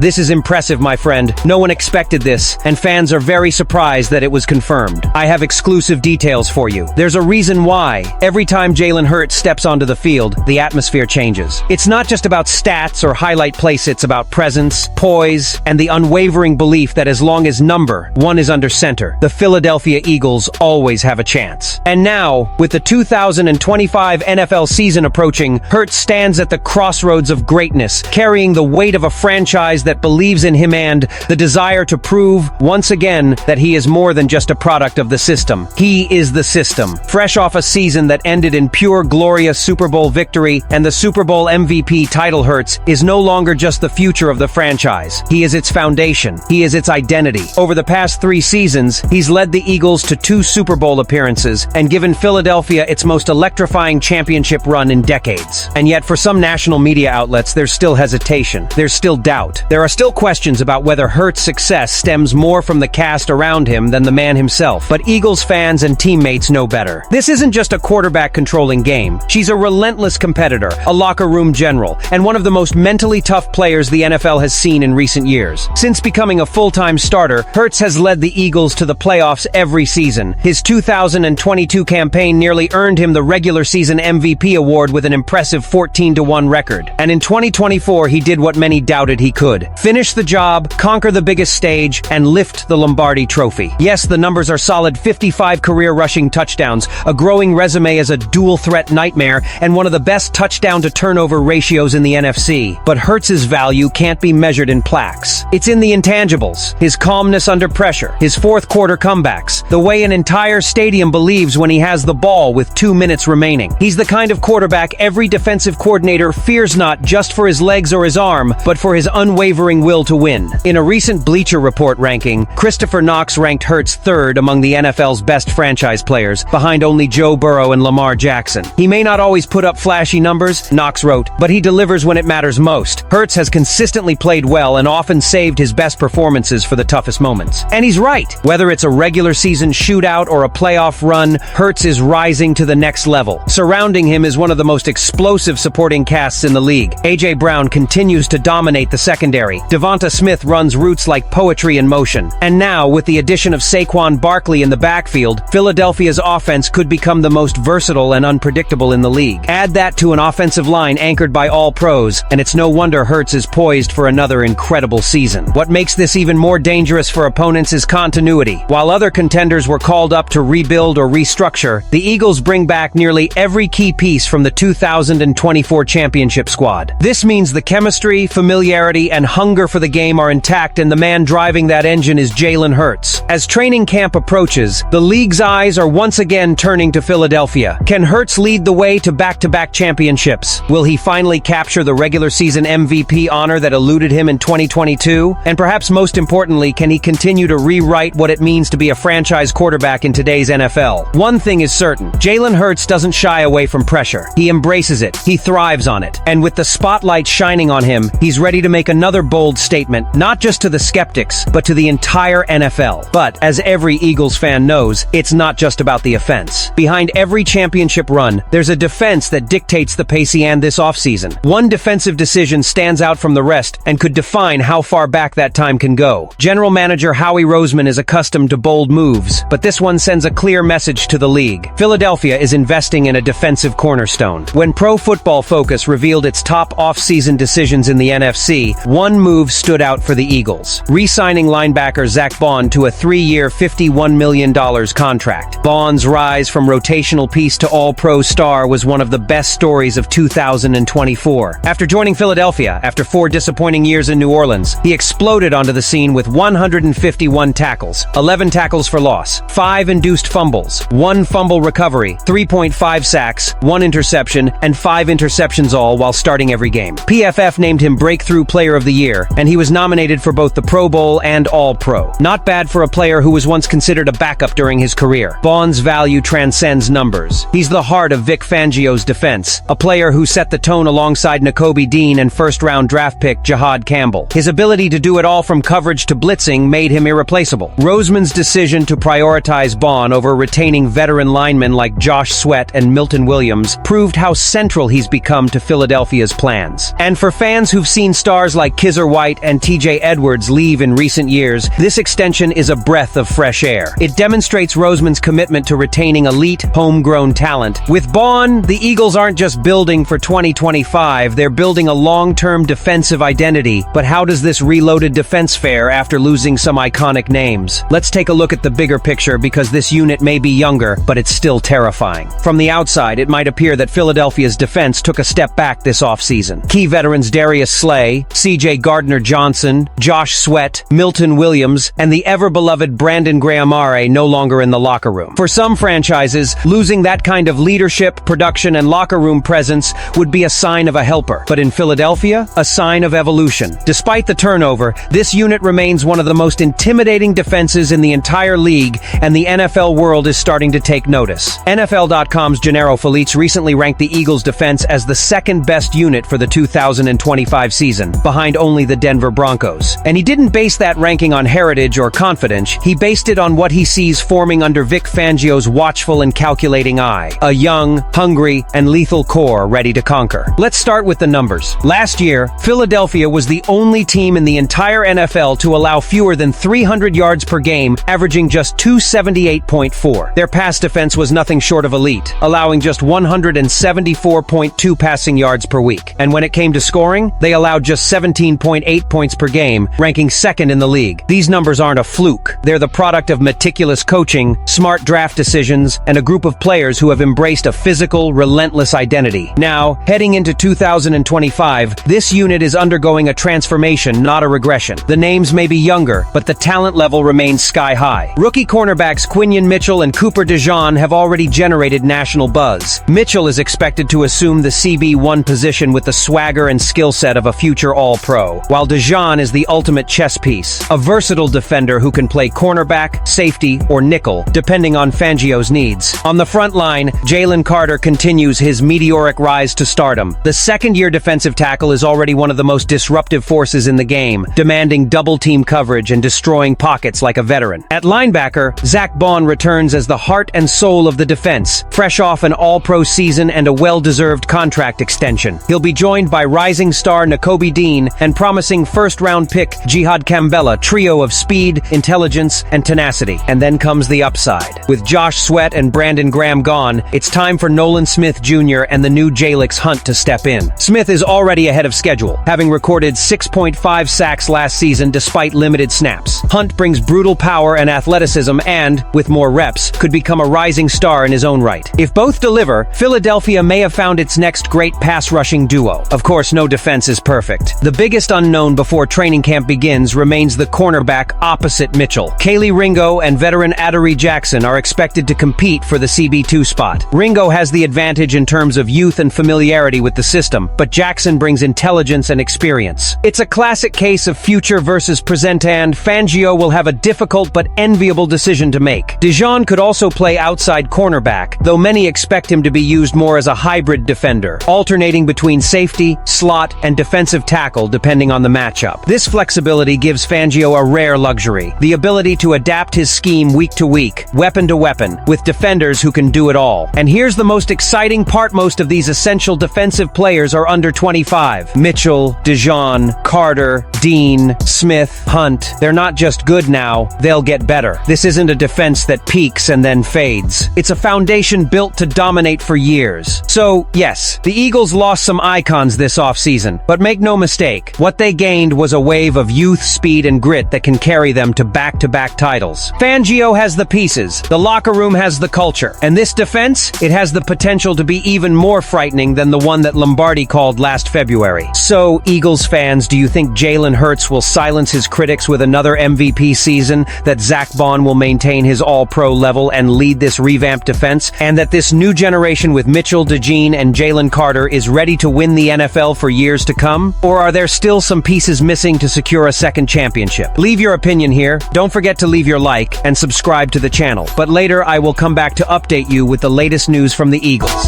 This is impressive, my friend. No one expected this, and fans are very surprised that it was confirmed. I have exclusive details for you. There's a reason why. Every time Jaylen Herz steps onto the field, the atmosphere changes. It's not just about stats or highlight plays, it's about presence, poise, and the unwavering belief that as long as number one is under center, the Philadelphia Eagles always have a chance. And now, with the 2025 NFL season approaching, Herz stands at the crossroads of greatness, carrying the weight of a franchise that believes in him and the desire to prove, once again, that he is more than just a product of the system. He is the system. Fresh off a season that ended in pure, glorious Super Bowl victory and the Super Bowl MVP title, Herz is no longer just the future of the franchise. He is its foundation. He is its identity. Over the past 3 seasons, he's led the Eagles to 2 Super Bowl appearances and given Philadelphia its most electrifying championship run in decades. And yet, for some national media outlets, there's still hesitation. There's still doubt. There are still questions about whether Hertz's success stems more from the cast around him than the man himself. But Eagles fans and teammates know better. This isn't just a quarterback-controlling game. She's a relentless competitor, a locker room general, and one of the most mentally tough players the NFL has seen in recent years. Since becoming a full-time starter, Herz has led the Eagles to the playoffs every season. His 2022 campaign nearly earned him the regular season MVP award with an impressive 14-1 record. And in 2024, he did what many doubted he could. Finish the job, conquer the biggest stage, and lift the Lombardi Trophy. Yes, the numbers are solid: 55 career rushing touchdowns, a growing resume as a dual-threat nightmare, and one of the best touchdown-to-turnover ratios in the NFC. But Hertz's value can't be measured in plaques. It's in the intangibles: his calmness under pressure, his fourth-quarter comebacks, the way an entire stadium believes when he has the ball with 2 minutes remaining. He's the kind of quarterback every defensive coordinator fears, not just for his legs or his arm, but for his unwavering will to win. In a recent Bleacher Report ranking, Christopher Knox ranked Hertz 3rd among the NFL's best franchise players, behind only Joe Burrow and Lamar Jackson. He may not always put up flashy numbers, Knox wrote, but he delivers when it matters most. Hertz has consistently played well and often saved his best performances for the toughest moments. And he's right. Whether it's a regular season shootout or a playoff run, Hertz is rising to the next level. Surrounding him is one of the most explosive supporting casts in the league. A.J. Brown continues to dominate the secondary. Devonta Smith runs routes like poetry in motion. And now, with the addition of Saquon Barkley in the backfield, Philadelphia's offense could become the most versatile and unpredictable in the league. Add that to an offensive line anchored by all pros, and it's no wonder Hertz is poised for another incredible season. What makes this even more dangerous for opponents is continuity. While other contenders were called up to rebuild or restructure, the Eagles bring back nearly every key piece from the 2024 championship squad. This means the chemistry, familiarity, and hunger for the game are intact, and the man driving that engine is Jaylen Herz. As training camp approaches, the league's eyes are once again turning to Philadelphia. Can Hertz lead the way to back-to-back championships? Will he finally capture the regular season MVP honor that eluded him in 2022? And perhaps most importantly, can he continue to rewrite what it means to be a franchise quarterback in today's NFL? One thing is certain: Jaylen Hertz doesn't shy away from pressure. He embraces it. He thrives on it. And with the spotlight shining on him, he's ready to make another bold statement, not just to the skeptics, but to the entire NFL. But, as every Eagles fan knows, it's not just about the offense. Behind every championship run, there's a defense that dictates the pace and this offseason. One defensive decision stands out from the rest and could define how far back that time can go. General Manager Howie Roseman is accustomed to bold moves, but this one sends a clear message to the league. Philadelphia is investing in a defensive cornerstone. When Pro Football Focus revealed its top off-season decisions in the NFC, one move stood out for the Eagles: re-signing linebacker Zack Bond to a 3-year, $51 million contract. Bond's rise from rotational piece to all-pro star was one of the best stories of 2024. After joining Philadelphia, after 4 disappointing years in New Orleans, he exploded onto the scene with 151 tackles, 11 tackles for loss, 5 induced fumbles, 1 fumble recovery, 3.5 sacks, 1 interception, and 5 interceptions, all while starting every game. PFF named him Breakthrough Player of the Year, and he was nominated for both the Pro Bowl and All-Pro. Not bad for a player who was once considered a backup during his career. Bond's value transcends numbers. He's the heart of Vic Fangio's defense, a player who set the tone alongside Nakobe Dean and first-round draft pick Jahad Campbell. His ability ability to do it all from coverage to blitzing made him irreplaceable. Roseman's decision to prioritize Bond over retaining veteran linemen like Josh Sweat and Milton Williams proved how central he's become to Philadelphia's plans. And for fans who've seen stars like Kizzer White and TJ Edwards leave in recent years, this extension is a breath of fresh air. It demonstrates Roseman's commitment to retaining elite, homegrown talent. With Bond, the Eagles aren't just building for 2025, they're building a long-term defensive identity. But how does this reloaded defense fare after losing some iconic names? Let's take a look at the bigger picture, because this unit may be younger, but it's still terrifying. From the outside, it might appear that Philadelphia's defense took a step back this offseason. Key veterans Darius Slay, C.J. Gardner-Johnson, Josh Sweat, Milton Williams, and the ever-beloved Brandon Graham no longer in the locker room. For some franchises, losing that kind of leadership, production, and locker room presence would be a sign of a helper. But in Philadelphia, a sign of evolution. Despite the turnover, this unit remains one of the most intimidating defenses in the entire league, and the NFL world is starting to take notice. NFL.com's Gennaro Felice recently ranked the Eagles' defense as the second-best unit for the 2025 season, behind only the Denver Broncos. And he didn't base that ranking on heritage or confidence, he based it on what he sees forming under Vic Fangio's watchful and calculating eye. A young, hungry, and lethal core ready to conquer. Let's start with the numbers. Last year, Philadelphia was the only team in the entire NFL to allow fewer than 300 yards per game, averaging just 278.4. Their pass defense was nothing short of elite, allowing just 174.2 passing yards per week. And when it came to scoring, they allowed just 17.8 points per game, ranking second in the league. These numbers aren't a fluke. They're the product of meticulous coaching, smart draft decisions, and a group of players who have embraced a physical, relentless identity. Now, heading into 2025, this unit is undergoing a transformation, not a regression. The names may be younger, but the talent level remains sky-high. Rookie cornerbacks Quinion Mitchell and Cooper DeJean have already generated national buzz. Mitchell is expected to assume the CB1 position with the swagger and skill set of a future All-Pro, while DeJean is the ultimate chess piece, a versatile defender who can play cornerback, safety, or nickel, depending on Fangio's needs. On the front line, Jalen Carter continues his meteoric rise to stardom. The second-year defensive tackle is already one of the most disruptive forces in the game, demanding double-team coverage and destroying pockets like a veteran. At linebacker, Zack Bond returns as the heart and soul of the defense, fresh off an All-Pro season and a well-deserved contract extension. He'll be joined by rising star Nakobe Dean and promising first-round pick Jihad Kambella, trio of speed, intelligence, and tenacity. And then comes the upside. With Josh Sweat and Brandon Graham gone, it's time for Nolan Smith Jr. and the new Jaylen Hunt to step in. Smith is already ahead of schedule, having recorded 6.5 sacks last season despite limited snaps. Hunt brings brutal power and athleticism and, with more reps, could become a rising star in his own right. If both deliver, Philadelphia may have found its next great pass-rushing duo. Of course, no defense is perfect. The biggest unknown before training camp begins remains the cornerback opposite Mitchell. Kaylee Ringo and veteran Adoree Jackson are expected to compete for the CB2 spot. Ringo has the advantage in terms of youth and familiarity with the system, but Jackson brings intelligence and experience. It's a classic case of future versus present, and Fangio will have a difficult but enviable decision to make. DeJean could also play outside cornerback, though many expect him to be used more as a hybrid defender, alternating between safety, slot, and defensive tackle depending on the matchup. This flexibility gives Fangio a rare luxury, the ability to adapt his scheme week to week, weapon to weapon, with defenders who can do it all. And here's the most exciting part: most of these essential defensive players are under 25. Mitchell, DeJean, Carter, Dean, Smith, Hunt. They're not just good now, they'll get better. This isn't a defense that peaks and then fades. It's a foundation built to dominate for years. So, yes, the Eagles lost some icons this offseason, but make no mistake, what they gained was a wave of youth, speed, and grit that can carry them to back-to-back titles. Fangio has the pieces, the locker room has the culture, and this defense, it has the potential to be even more frightening than the one that Lombardi called last February. So, Eagles fans, do you think Jaylen Herz will silence his critics with another MVP season, that Zack Bond will maintain his All-Pro level and lead this revamped defense, and that this new generation with Mitchell, DeJean, and Jalen Carter is ready to win the NFL for years to come? Or are there still some pieces missing to secure a second championship? Leave your opinion here. Don't forget to leave your like and subscribe to the channel. But later I will come back to update you with the latest news from the Eagles.